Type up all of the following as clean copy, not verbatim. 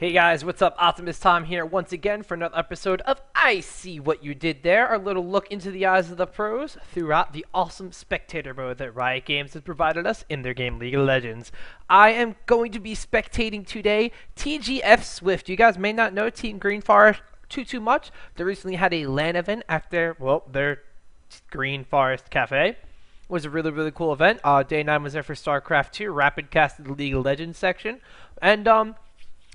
Hey guys, what's up? Optimus Tom here once again for another episode of I See What You Did There, our little look into the eyes of the pros throughout the awesome spectator mode that Riot Games has provided us in their game League of Legends. I am going to be spectating today TGF Swift. You guys may not know Team Green Forest too much. They recently had a LAN event at their Green Forest Cafe. It was a really cool event. Day 9 was there for StarCraft 2, Rapid casted the League of Legends section, and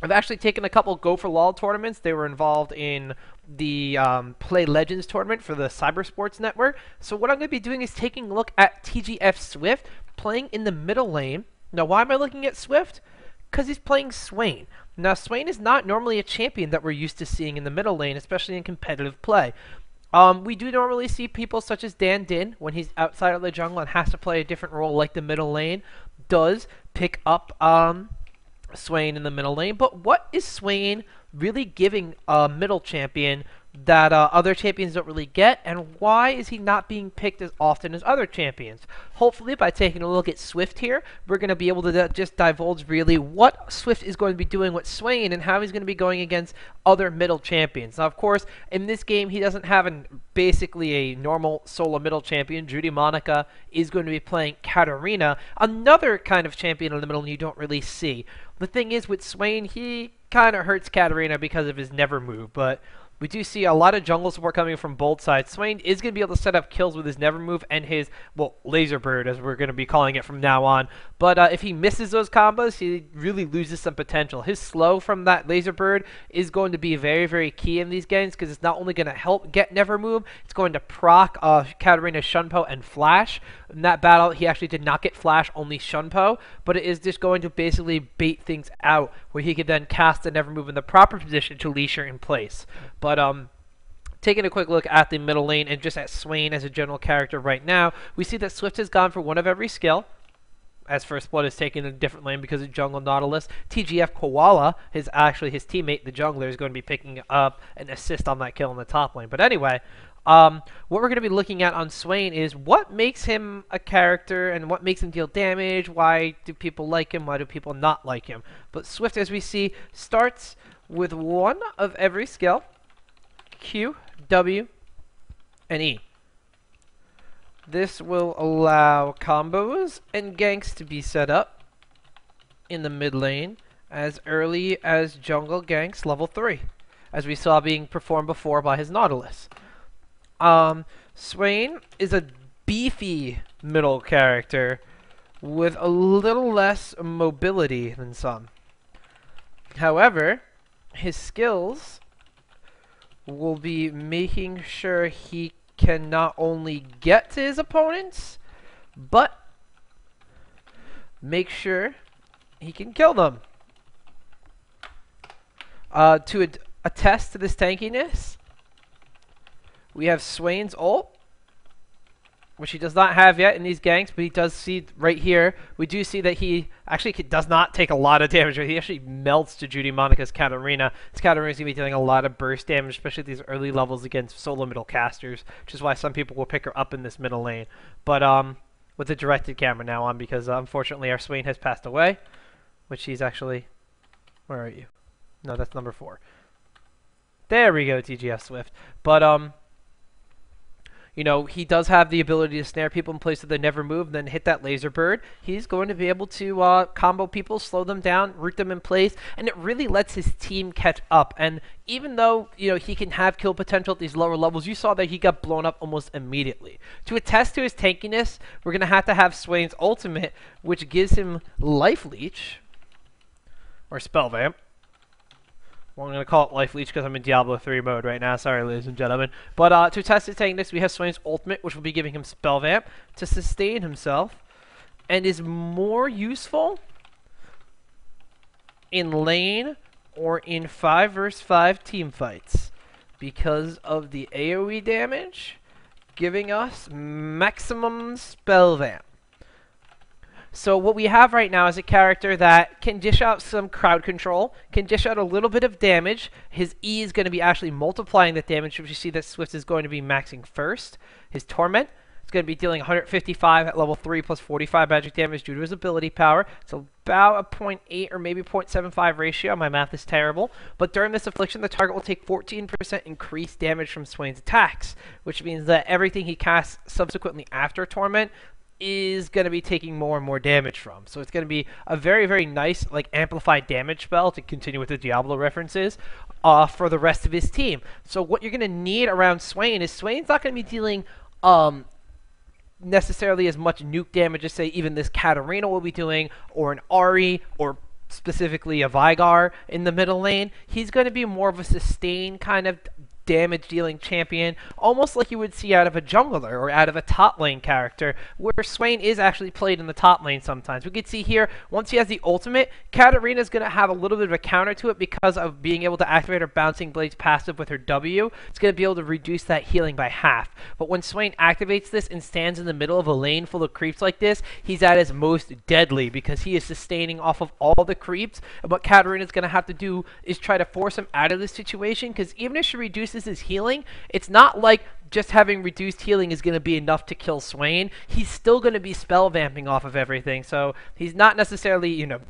I've actually taken a couple Go for LOL tournaments. They were involved in the Play Legends tournament for the Cybersports Network. So what I'm going to be doing is taking a look at TGF Swift playing in the middle lane. Now, why am I looking at Swift? Because he's playing Swain. Now, Swain is not normally a champion that we're used to seeing in the middle lane, especially in competitive play. We do normally see people such as Dan Din, when he's outside of the jungle and has to play a different role like the middle lane, does pick up Swain in the middle lane. But what is Swain really giving a middle champion that other champions don't really get, and why is he not being picked as often as other champions? Hopefully, by taking a look at Swift here, we're going to be able to just divulge really what Swift is going to be doing with Swain and how he's going to be going against other middle champions. Now, of course, in this game, he doesn't have basically a normal solo middle champion. Judy Monica is going to be playing Katarina, another kind of champion in the middle you don't really see. The thing is, with Swain, he kind of hurts Katarina because of his never move, but we do see a lot of jungle support coming from both sides. Swain is going to be able to set up kills with his never move and his, well, laser bird, as we're going to be calling it from now on. But if he misses those combos, he really loses some potential. His slow from that laser bird is going to be very key in these games, because it's not only going to help get never move, it's going to proc Katarina Shunpo and Flash. In that battle, he actually did not get Flash, only Shunpo, but it is just going to basically bait things out, where he could then cast the never move in the proper position to leash her in place. But taking a quick look at the middle lane and just at Swain as a general character right now, we see that Swift has gone for one of every skill, as First Blood is taking a different lane because of Jungle Nautilus. TGF Koala, his teammate, the jungler, is going to be picking up an assist on that kill in the top lane. But anyway, what we're going to be looking at on Swain is what makes him a character and what makes him deal damage. Why do people like him? Why do people not like him? But Swift, as we see, starts with one of every skill: Q, W, and E. This will allow combos and ganks to be set up in the mid lane as early as jungle ganks level 3, as we saw being performed before by his Nautilus. Swain is a beefy middle character with a little less mobility than some. However, his skills will be making sure he can not only get to his opponents, but make sure he can kill them. To attest to this tankiness, we have Swain's ult, which he does not have yet in these ganks, but he does see right here. We do see that he actually does not take a lot of damage. He actually melts to Judy Monica's Katarina. This Katarina is going to be dealing a lot of burst damage, especially at these early levels against solo middle casters, which is why some people will pick her up in this middle lane. But with the directed camera now on, because unfortunately our Swain has passed away, which he's actually... Where are you? No, that's number 4. There we go, TGF Swift. But you know, he does have the ability to snare people in place that they never move, and then hit that laser bird. He's going to be able to combo people, slow them down, root them in place, and it really lets his team catch up. And even though, you know, he can have kill potential at these lower levels, you saw that he got blown up almost immediately. To attest to his tankiness, we're going to have Swain's ultimate, which gives him Life Leech, or Spell Vamp. Well, I'm going to call it Life Leech because I'm in Diablo 3 mode right now. Sorry, ladies and gentlemen. But to test his tankiness, we have Swain's ultimate, which will be giving him Spell Vamp to sustain himself, and is more useful in lane or in 5 vs 5 team fights because of the AoE damage, giving us maximum Spell Vamp. So what we have right now is a character that can dish out some crowd control, can dish out a little bit of damage. His E is going to be actually multiplying that damage, which you see that Swift is going to be maxing first. His Torment It's going to be dealing 155 at level 3 plus 45 magic damage due to his ability power. It's about a 0.8 or maybe 0.75 ratio. My math is terrible. But during this affliction, the target will take 14% increased damage from Swain's attacks, which means that everything he casts subsequently after Torment is going to be taking more and more damage from. So it's going to be a very, very nice, like, amplified damage spell, to continue with the Diablo references, for the rest of his team. So what you're going to need around Swain is Swain's not going to be dealing necessarily as much nuke damage as, say, even this Katarina will be doing, or an Ahri, or specifically a Veigar in the middle lane. He's going to be more of a sustained kind of damage-dealing champion, almost like you would see out of a jungler or out of a top lane character, where Swain is actually played in the top lane sometimes. We could see here, once he has the ultimate, Katarina is going to have a little bit of a counter to it because of being able to activate her Bouncing Blades passive with her W. It's going to be able to reduce that healing by half. But when Swain activates this and stands in the middle of a lane full of creeps like this, he's at his most deadly because he is sustaining off of all the creeps. And what Katarina is going to have to do is try to force him out of this situation, because even if she reduces his healing, it's not like just having reduced healing is going to be enough to kill Swain. He's still going to be spell vamping off of everything, so he's not necessarily, you know,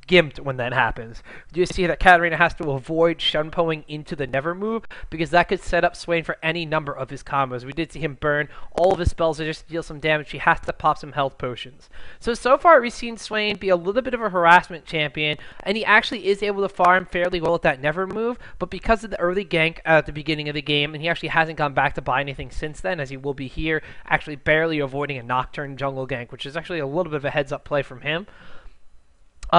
gimped when that happens. You see that Katarina has to avoid Shunpoing into the Never move, because that could set up Swain for any number of his combos. We did see him burn all of his spells to just deal some damage. He has to pop some health potions. So far we've seen Swain be a little bit of a harassment champion, and he actually is able to farm fairly well with that Never move, but because of the early gank at the beginning of the game, and he actually hasn't gone back to buy anything since then, as he will be here, actually barely avoiding a Nocturne jungle gank, which is actually a little bit of a heads-up play from him.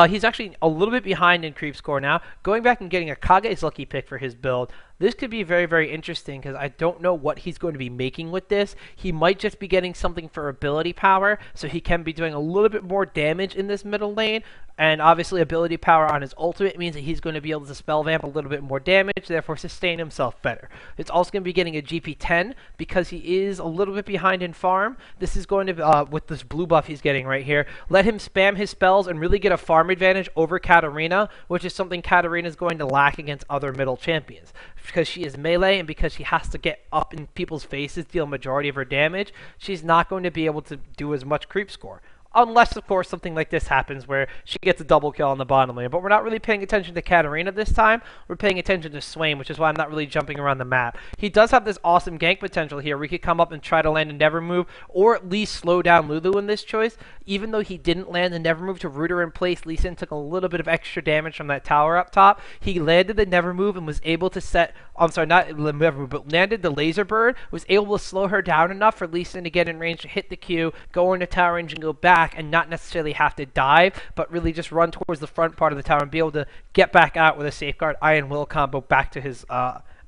He's actually a little bit behind in creep score now. Going back and getting a Kage's lucky pick for his build. This could be very, very interesting, because I don't know what he's going to be making with this. He might just be getting something for ability power, so he can be doing a little bit more damage in this middle lane. And obviously ability power on his ultimate means that he's going to be able to spell vamp a little bit more damage, therefore sustain himself better. It's also going to be getting a GP 10 because he is a little bit behind in farm. This is going to, with this blue buff he's getting right here, let him spam his spells and really get a farm advantage over Katarina, which is something Katarina is going to lack against other middle champions. Because she is melee and because she has to get up in people's faces, deal a majority of her damage, she's not going to be able to do as much creep score. Unless, of course, something like this happens where she gets a double kill on the bottom lane. But we're not really paying attention to Katarina this time. We're paying attention to Swain, which is why I'm not really jumping around the map. He does have this awesome gank potential here. We could come up and try to land a Never move, or at least slow down Lulu in this choice. Even though he didn't land the Never move to root her in place, Lee Sin took a little bit of extra damage from that tower up top. He landed the Never move and was able to set... I'm sorry, not the Never move, but landed the Laser Bird, was able to slow her down enough for Lee Sin to get in range to hit the Q, go into tower range and go back, and not necessarily have to dive, but really just run towards the front part of the tower and be able to get back out with a Safeguard Iron Will combo back to his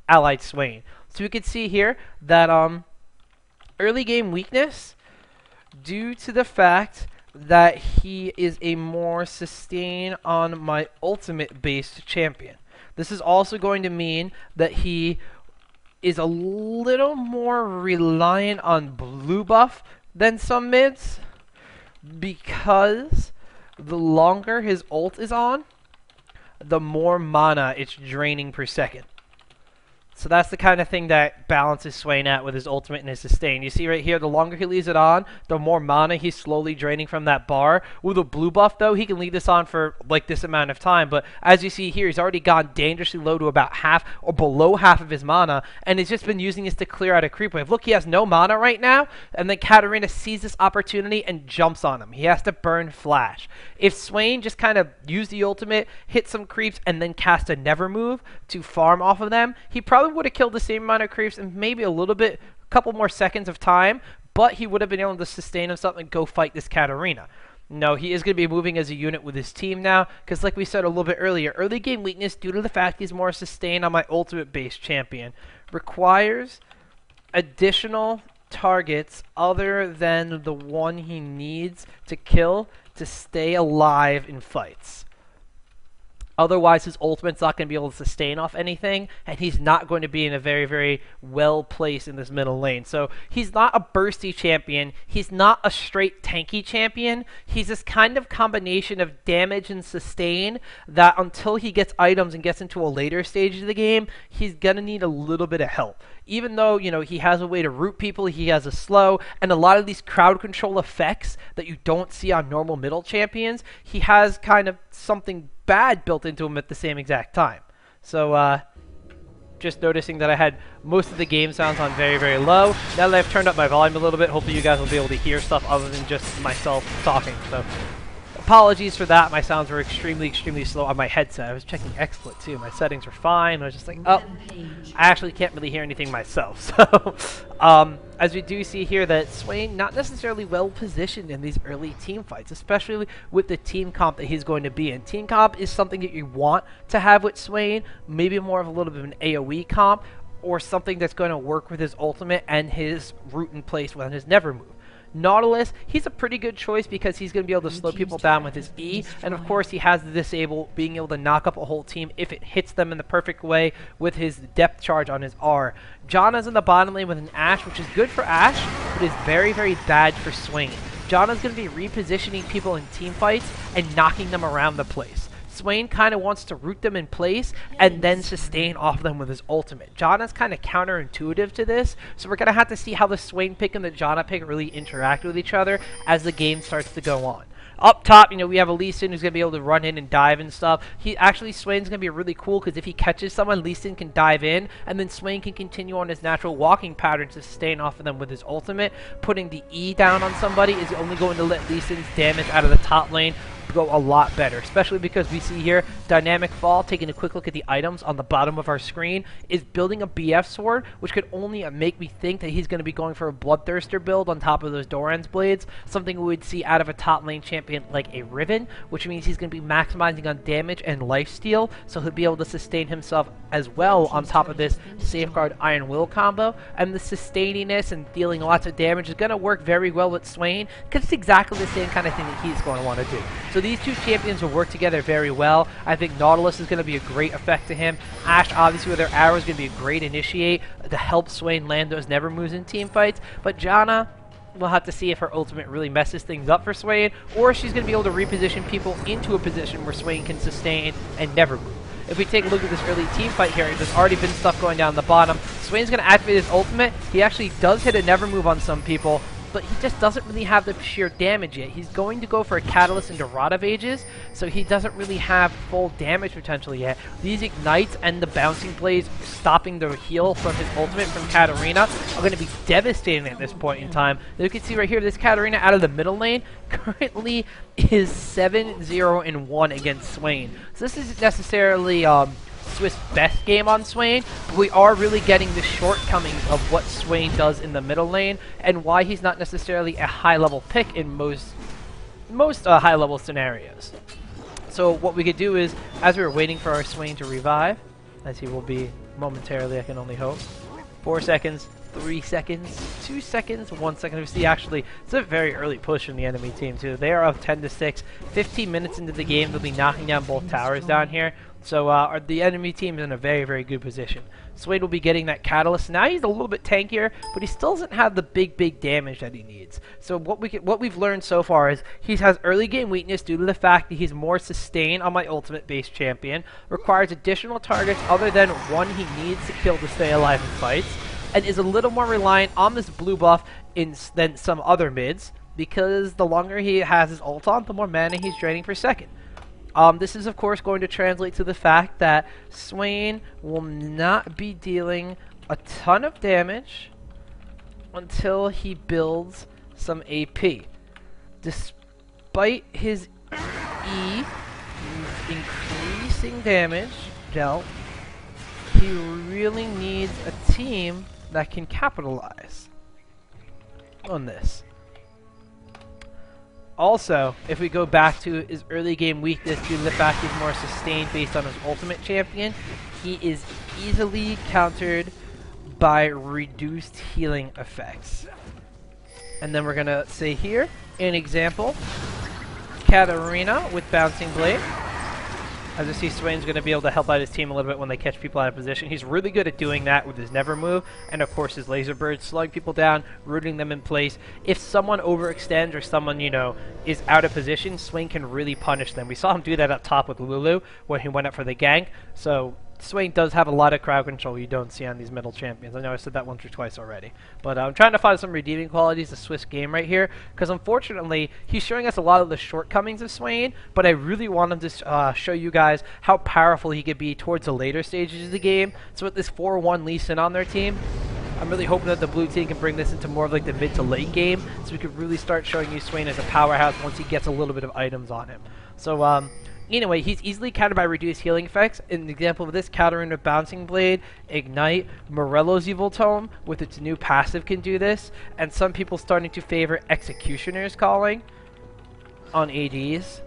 allied Swain. So we can see here that early game weakness due to the fact that he is a more sustain on my ultimate based champion. This is also going to mean that he is a little more reliant on blue buff than some mids, because the longer his ult is on, the more mana it's draining per second. So that's the kind of thing that balances Swain out with his ultimate and his sustain. You see right here, the longer he leaves it on, the more mana he's slowly draining from that bar. With a blue buff, though, he can leave this on for, like, this amount of time. But as you see here, he's already gone dangerously low to about half or below half of his mana, and he's just been using this to clear out a creep wave. Look, he has no mana right now, and then Katarina sees this opportunity and jumps on him. He has to burn Flash. If Swain just kind of used the ultimate, hit some creeps, and then cast a Never move to farm off of them, he probably would have killed the same amount of creeps in maybe a couple more seconds of time, but he would have been able to sustain himself and go fight this Katarina. No, he is going to be moving as a unit with his team now, because like we said a little bit earlier, early game weakness due to the fact he's more sustained on my ultimate based champion requires additional targets other than the one he needs to kill to stay alive in fights. Otherwise, his ultimate's not going to be able to sustain off anything, and he's not going to be in a very, very well place in this middle lane. So he's not a bursty champion. He's not a straight tanky champion. He's this kind of combination of damage and sustain that until he gets items and gets into a later stage of the game, he's going to need a little bit of help. Even though, you know, he has a way to root people, he has a slow, and a lot of these crowd control effects that you don't see on normal middle champions, he has kind of something bad built into him at the same exact time. So, just noticing that I had most of the game sounds on very, very low. Now that I've turned up my volume a little bit, hopefully you guys will be able to hear stuff other than just myself talking. So apologies for that. My sounds were extremely, extremely slow on my headset. I was checking exploit too. My settings were fine. I was just like, oh, I actually can't really hear anything myself. So, as we do see here that Swain not necessarily well positioned in these early team fights, especially with the team comp that he's going to be in. Team comp is something that you want to have with Swain, maybe more of a little bit of an AoE comp, or something that's going to work with his ultimate and his root in place with his never move. Nautilus, he's a pretty good choice because he's going to be able to slow people down with his E, and of course he has the disable, being able to knock up a whole team if it hits them in the perfect way with his depth charge on his R. Janna's in the bottom lane with an Ashe, which is good for Ashe, but is very, very bad for Swain. Janna's going to be repositioning people in team fights and knocking them around the place. Swain kind of wants to root them in place and then sustain off them with his ultimate. Janna's kind of counterintuitive to this, so we're going to have to see how the Swain pick and the Janna pick really interact with each other as the game starts to go on. Up top, you know, we have a Lee Sin who's going to be able to run in and dive and stuff. Swain's going to be really cool because if he catches someone, Lee Sin can dive in, and then Swain can continue on his natural walking pattern to sustain off of them with his ultimate. Putting the E down on somebody is only going to let Lee Sin's damage out of the top lane go a lot better, especially because we see here Dynamic Fall, taking a quick look at the items on the bottom of our screen, is building a BF sword, which could only make me think that he's going to be going for a Bloodthirster build on top of those Doran's blades, something we would see out of a top lane champion like a Riven, which means he's going to be maximizing on damage and lifesteal, so he'll be able to sustain himself as well on top of this Safeguard Iron Will combo, and the sustaininess and dealing lots of damage is going to work very well with Swain, because it's exactly the same kind of thing that he's going to want to do. So these two champions will work together very well. I think Nautilus is going to be a great effect to him. Ashe, obviously, with her arrow is going to be a great initiate to help Swain land those never moves in team fights. But Janna, we'll have to see if her ultimate really messes things up for Swain, or if she's going to be able to reposition people into a position where Swain can sustain and never move. If we take a look at this early team fight here, there's already been stuff going down the bottom. Swain's going to activate his ultimate. He actually does hit a never move on some people, but he just doesn't really have the sheer damage yet. He's going to go for a Catalyst into Rod of Ages, so he doesn't really have full damage potential yet. These ignites and the bouncing blades stopping the heal from his ultimate from Katarina are going to be devastating at this point in time. As you can see right here, this Katarina out of the middle lane currently is 7-0-1 against Swain. So this isn't necessarily Swift's best game on Swain, but we are really getting the shortcomings of what Swain does in the middle lane and why he's not necessarily a high-level pick in most high-level scenarios. So what we could do is, as we were waiting for our Swain to revive, as he will be momentarily, I can only hope, 4 seconds, 3 seconds, 2 seconds, 1 second. We see actually, it's a very early push from the enemy team too. They are up 10-6. 15 minutes into the game, they'll be knocking down both towers down here. So the enemy team is in a very, very good position. Swain will be getting that Catalyst. Now he's a little bit tankier, but he still doesn't have the big damage that he needs. So what we've learned so far is he has early game weakness due to the fact that he's more sustained on my ultimate base champion, requires additional targets other than one he needs to kill to stay alive in fights, and is a little more reliant on this blue buff than some other mids, because the longer he has his ult on, the more mana he's draining per second. This is, of course, going to translate to the fact that Swain will not be dealing a ton of damage until he builds some AP. Despite his E increasing damage dealt, he really needs a team that can capitalize on this. Also, if we go back to his early game weakness due to the fact he's more sustained based on his ultimate champion, he is easily countered by reduced healing effects. And then we're going to say here, an example, Katarina with Bouncing Blade. As you see, Swain's going to be able to help out his team a little bit when they catch people out of position. He's really good at doing that with his never move, and of course his laser bird, slowing people down, rooting them in place. If someone overextends or someone, you know, is out of position, Swain can really punish them. We saw him do that up top with Lulu when he went up for the gank. So Swain does have a lot of crowd control you don't see on these middle champions. I know I said that once or twice already. But I'm trying to find some redeeming qualities of Swift's game right here, because unfortunately, he's showing us a lot of the shortcomings of Swain, but I really want him to show you guys how powerful he could be towards the later stages of the game. So with this 4-1 Lee Sin on their team, I'm really hoping that the blue team can bring this into more of like the mid to late game, so we could really start showing you Swain as a powerhouse once he gets a little bit of items on him. So, anyway, he's easily countered by reduced healing effects. An example of this, countering with Bouncing Blade, Ignite, Morello's Evil Tome with its new passive can do this, and some people starting to favor Executioner's Calling on ADs.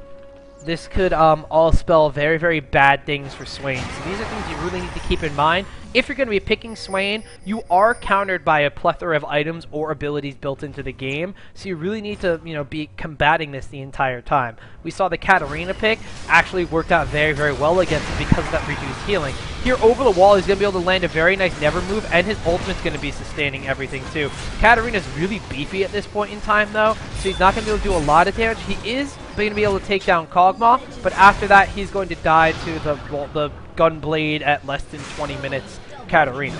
This could all spell very, very bad things for Swain. So these are things you really need to keep in mind. If you're going to be picking Swain, you are countered by a plethora of items or abilities built into the game. So you really need to, be combating this the entire time. We saw the Katarina pick actually worked out very, very well against it because of that reduced healing. Here over the wall, he's going to be able to land a very nice never move, and his ultimate's going to be sustaining everything too. Katarina's really beefy at this point in time though, so he's not going to be able to do a lot of damage. He is going to be able to take down Kog'Maw, but after that, he's going to die to the Gunblade at less than 20 minutes Katarina.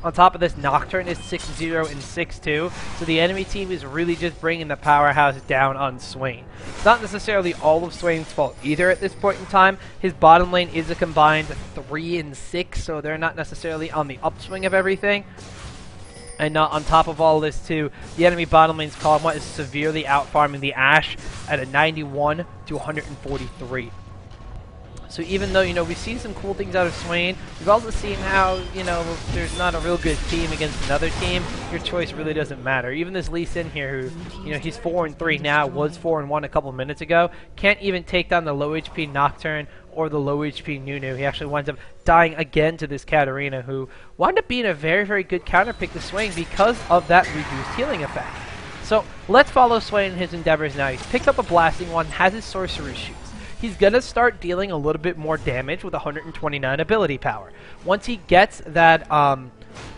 On top of this, Nocturne is 6-0 and 6-2, so the enemy team is really just bringing the powerhouse down on Swain. It's not necessarily all of Swain's fault either at this point in time. His bottom lane is a combined 3 and 6, so they're not necessarily on the upswing of everything. And on top of all this too, the enemy bottom lane's Kog'Maw is severely out-farming the Ashe at a 91 to 143. So even though, we've seen some cool things out of Swain, we've also seen how, there's not a real good team against another team. Your choice really doesn't matter. Even this Lee Sin here, who, he's 4-3 now, was 4-1 a couple minutes ago, can't even take down the low HP Nocturne or the low HP Nunu. He actually winds up dying again to this Katarina, who wound up being a very, very good counter pick to Swain because of that reduced healing effect. So let's follow Swain in his endeavors now. He's picked up a Blasting One, has his Sorcerer Shoots. He's going to start dealing a little bit more damage with 129 ability power. Once he gets that,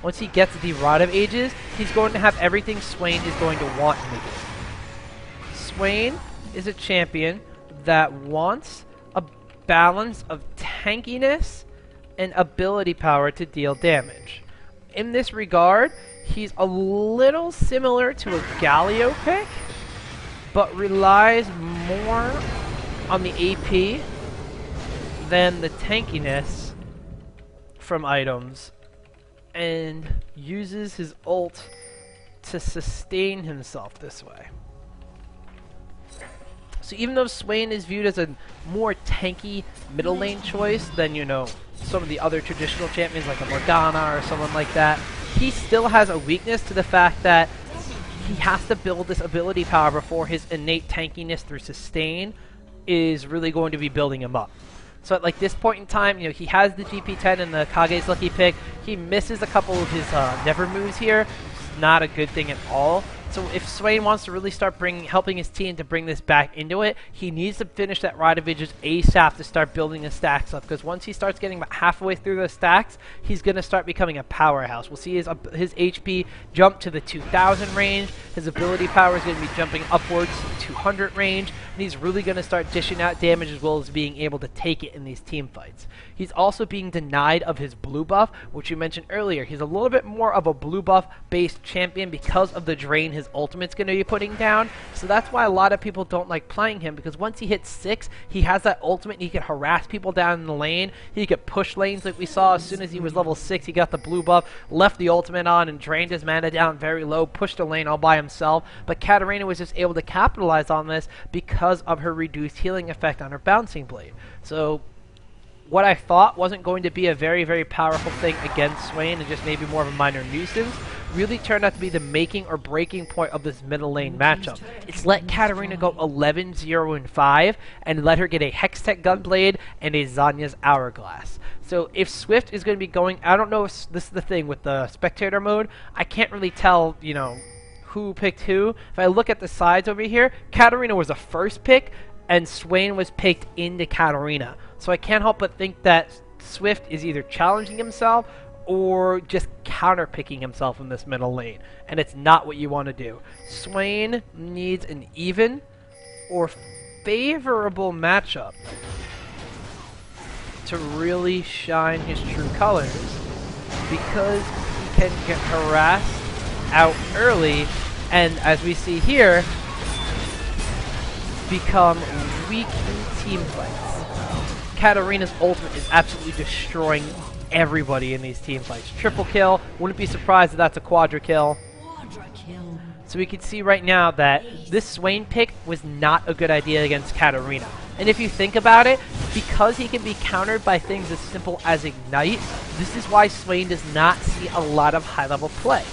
once he gets the Rod of Ages, he's going to have everything Swain is going to want in the game. Swain is a champion that wants a balance of tankiness and ability power to deal damage. In this regard, he's a little similar to a Galio pick, but relies more on the AP than the tankiness from items, and uses his ult to sustain himself this way. So even though Swain is viewed as a more tanky middle lane choice than, some of the other traditional champions like a Morgana or someone like that, he still has a weakness to the fact that he has to build this ability power before his innate tankiness through sustain is really going to be building him up. So at this point in time, he has the GP10 and the Kage's lucky pick. He misses a couple of his never moves here. It's not a good thing at all. So if Swain wants to really start helping his team to bring this back into it, he needs to finish that Rod of Ages ASAP to start building his stacks up. Because once he starts getting about halfway through those stacks, he's going to start becoming a powerhouse. We'll see his HP jump to the 2,000 range. His ability power is going to be jumping upwards to the 200 range. And he's really going to start dishing out damage as well as being able to take it in these team fights. He's also being denied of his blue buff, which you mentioned earlier. He's a little bit more of a blue buff based champion because of the drain his ultimate's going to be putting down. So that's why a lot of people don't like playing him, because once he hits 6, he has that ultimate and he can harass people down in the lane. He could push lanes like we saw as soon as he was level 6. He got the blue buff, left the ultimate on and drained his mana down very low, pushed a lane all by himself. But Katarina was just able to capitalize on this because of her reduced healing effect on her Bouncing Blade. So what I thought wasn't going to be a very, very powerful thing against Swain and just maybe more of a minor nuisance really turned out to be the making or breaking point of this middle lane matchup. It's let Katarina go 11-0-5 and let her get a Hextech Gunblade and a Zanya's Hourglass. So if Swift is going to be going, I don't know if this is the thing with the spectator mode, I can't really tell, who picked who. If I look at the sides over here, Katarina was a first pick and Swain was picked into Katarina. So I can't help but think that Swift is either challenging himself or just counter-picking himself in this middle lane. And it's not what you want to do. Swain needs an even or favorable matchup to really shine his true colors, because he can get harassed out early, and as we see here, become weak in team fights. Katarina's ultimate is absolutely destroying everybody in these team fights. Triple kill, wouldn't be surprised if that's a quadra kill. So we can see right now that this Swain pick was not a good idea against Katarina. And if you think about it, because he can be countered by things as simple as Ignite, this is why Swain does not see a lot of high-level play.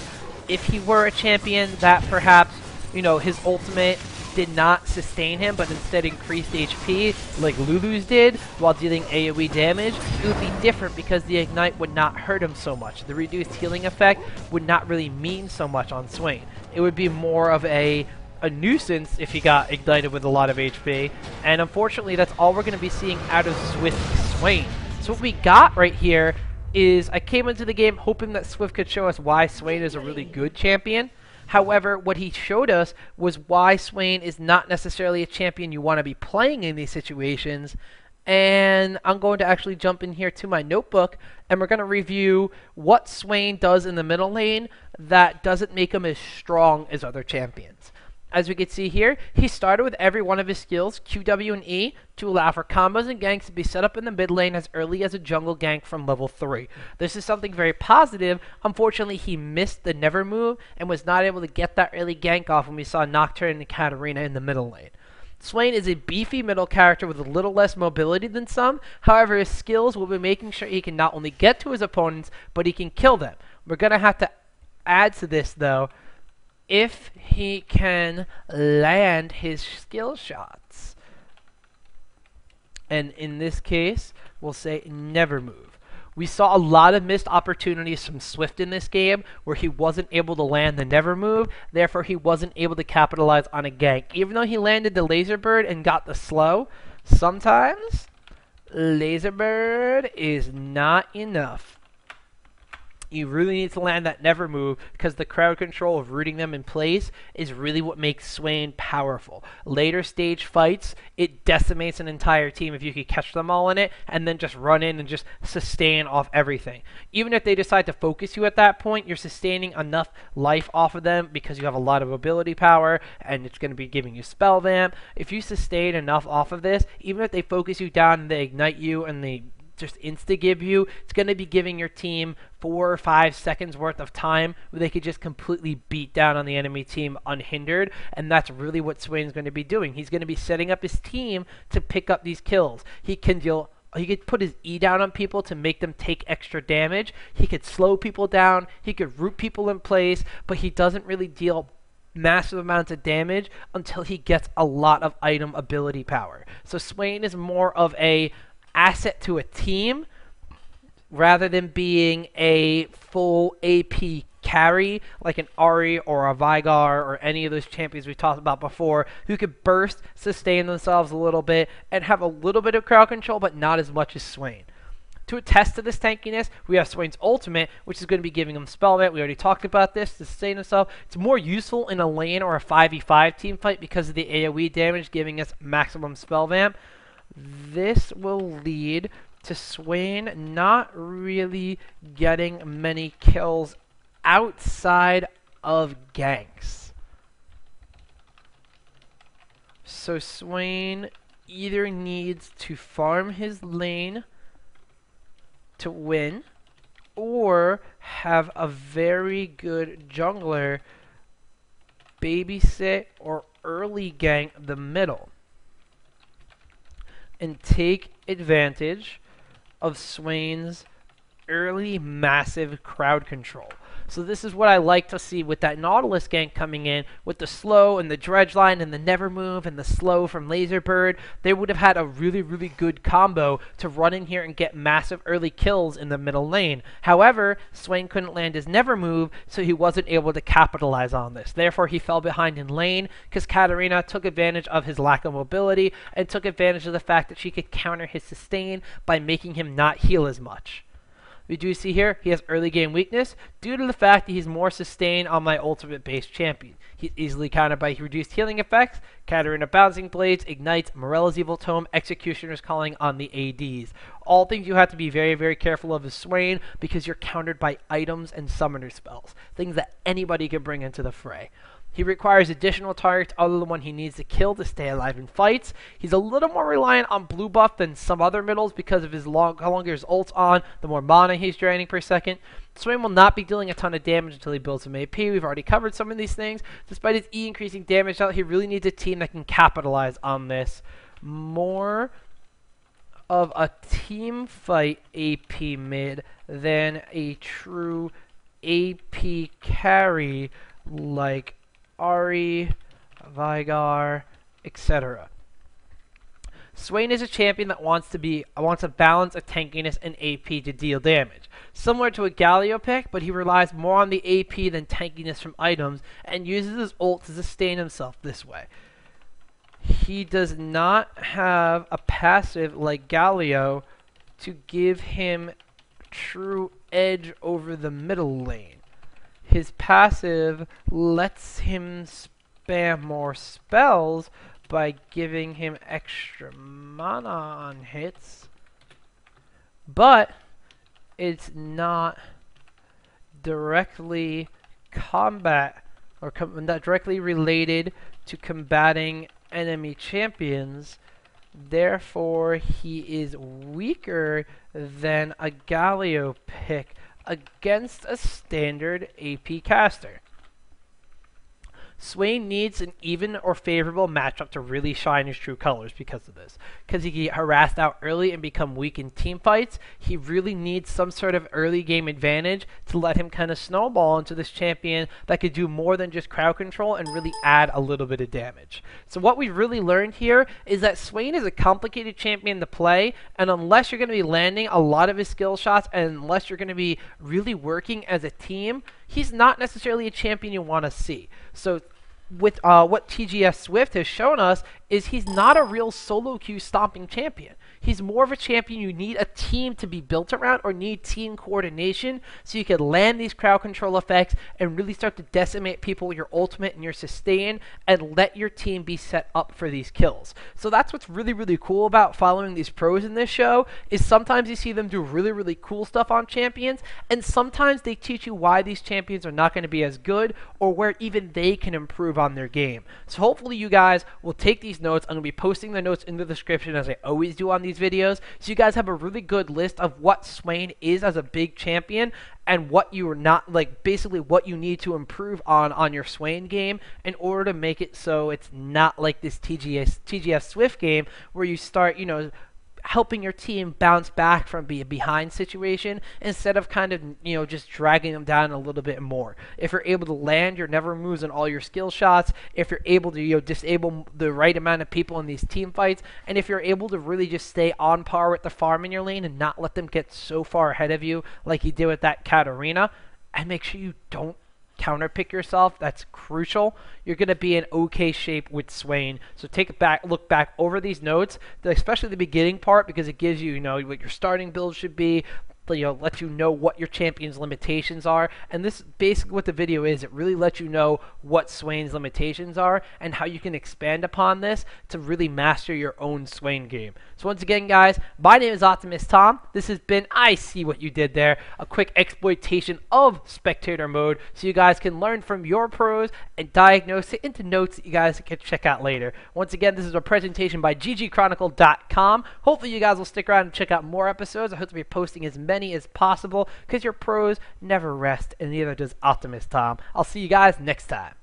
If he were a champion that perhaps, you know, his ultimate did not sustain him, but instead increased HP, like Lulu's did, while dealing AoE damage, it would be different because the Ignite would not hurt him so much. The reduced healing effect would not really mean so much on Swain. It would be more of a nuisance if he got ignited with a lot of HP, and unfortunately that's all we're going to be seeing out of Swift Swain. So what we got right here is, I came into the game hoping that Swift could show us why Swain is a really good champion. However, what he showed us was why Swain is not necessarily a champion you want to be playing in these situations. And I'm going to actually jump in here to my notebook, and we're going to review what Swain does in the middle lane that doesn't make him as strong as other champions. As we can see here, he started with every one of his skills, Q, W, and E, to allow for combos and ganks to be set up in the mid lane as early as a jungle gank from level 3. This is something very positive. Unfortunately, he missed the never move and was not able to get that early gank off when we saw Nocturne and Katarina in the middle lane. Swain is a beefy middle character with a little less mobility than some. However, his skills will be making sure he can not only get to his opponents, but he can kill them. We're going to have to add to this, though, if he can land his skill shots. And in this case, we'll say never move. We saw a lot of missed opportunities from Swift in this game where he wasn't able to land the never move, therefore he wasn't able to capitalize on a gank. Even though he landed the laser bird and got the slow, sometimes laser bird is not enough. You really need to land that never move, because the crowd control of rooting them in place is really what makes Swain powerful. Later stage fights, it decimates an entire team if you could catch them all in it and then just run in and just sustain off everything. Even if they decide to focus you at that point, you're sustaining enough life off of them because you have a lot of ability power and it's going to be giving you spell vamp. If you sustain enough off of this, even if they focus you down and they ignite you and they just insta-give you, it's going to be giving your team 4 or 5 seconds worth of time where they could just completely beat down on the enemy team unhindered, and that's really what Swain's going to be doing. He's going to be setting up his team to pick up these kills. He could put his E down on people to make them take extra damage. He could slow people down. He could root people in place, but he doesn't really deal massive amounts of damage until he gets a lot of item ability power. So Swain is more of a asset to a team rather than being a full AP carry like an Ahri or a Veigar or any of those champions we talked about before, who could burst, sustain themselves a little bit, and have a little bit of crowd control, but not as much as Swain. To attest to this tankiness, we have Swain's ultimate, which is going to be giving him spell vamp. We already talked about this, to sustain himself. It's more useful in a lane or a 5v5 team fight because of the AoE damage, giving us maximum spell vamp. This will lead to Swain not really getting many kills outside of ganks. So Swain either needs to farm his lane to win, or have a very good jungler babysit or early gank the middle and take advantage of Swain's early massive crowd control. So this is what I like to see with that Nautilus gank coming in, with the slow and the dredge line and the never move and the slow from Laser Bird. They would have had a really, really good combo to run in here and get massive early kills in the middle lane. However, Swain couldn't land his never move, so he wasn't able to capitalize on this. Therefore, he fell behind in lane because Katarina took advantage of his lack of mobility and took advantage of the fact that she could counter his sustain by making him not heal as much. We do see here he has early game weakness due to the fact that he's more sustained on my ultimate based champion. He's easily countered by reduced healing effects, Katarina Bouncing Blades, Ignites, Morella's Evil Tome, Executioner's Calling on the ADs. All things you have to be very, very careful of as Swain because you're countered by items and summoner spells, things that anybody can bring into the fray. He requires additional targets other than the one he needs to kill to stay alive in fights. He's a little more reliant on blue buff than some other middles because of his how longer his ult's on, the more mana he's draining per second. Swain will not be dealing a ton of damage until he builds some AP. We've already covered some of these things. Despite his E increasing damage out, he really needs a team that can capitalize on this. More of a team fight AP mid than a true AP carry like Ari, Vigar, etc. Swain is a champion that wants a balance of tankiness and AP to deal damage. Similar to a Galio pick, but he relies more on the AP than tankiness from items and uses his ult to sustain himself this way. He does not have a passive like Galio to give him true edge over the middle lane. His passive lets him spam more spells by giving him extra mana on hits, but it's not directly not directly related to combating enemy champions. Therefore, he is weaker than a Galio pick against a standard AP caster. Swain needs an even or favorable matchup to really shine his true colors because of this. Because he can get harassed out early and become weak in team fights, he really needs some sort of early game advantage to let him kind of snowball into this champion that could do more than just crowd control and really add a little bit of damage. So what we've really learned here is that Swain is a complicated champion to play, and unless you're going to be landing a lot of his skill shots and unless you're going to be really working as a team, he's not necessarily a champion you want to see. So with what TGF Swift has shown us is he's not a real solo queue stomping champion. He's more of a champion you need a team to be built around or need team coordination so you can land these crowd control effects and really start to decimate people with your ultimate and your sustain and let your team be set up for these kills. So that's what's really, really cool about following these pros in this show is sometimes you see them do really, really cool stuff on champions, and sometimes they teach you why these champions are not going to be as good or where even they can improve on their game. So hopefully you guys will take these notes. I'm going to be posting the notes in the description as I always do on these videos, so you guys have a really good list of what Swain is as a big champion and what you are not, like basically what you need to improve on your Swain game in order to make it so it's not like this TGF Swift game where you start, you know, helping your team bounce back from being behind situation instead of kind of, you know, just dragging them down a little bit more. If you're able to land your never moves on all your skill shots, if you're able to, you know, disable the right amount of people in these team fights, and if you're able to really just stay on par with the farm in your lane and not let them get so far ahead of you like you did with that Katarina, and make sure you don't counterpick yourself, that's crucial. You're going to be in okay shape with Swain. So take a look back over these notes, especially the beginning part, because it gives you, you know, what your starting build should be, you know, let you know what your champion's limitations are. And this is basically what the video is. It really lets you know what Swain's limitations are and how you can expand upon this to really master your own Swain game. So once again, guys, my name is Optimus Tom. This has been I See What You Did There, a quick exploitation of spectator mode so you guys can learn from your pros and diagnose it into notes that you guys can check out later. Once again, this is a presentation by ggChronicle.com. Hopefully you guys will stick around and check out more episodes. I hope to be posting as many as possible because your pros never rest, and neither does Optimus Tom. I'll see you guys next time.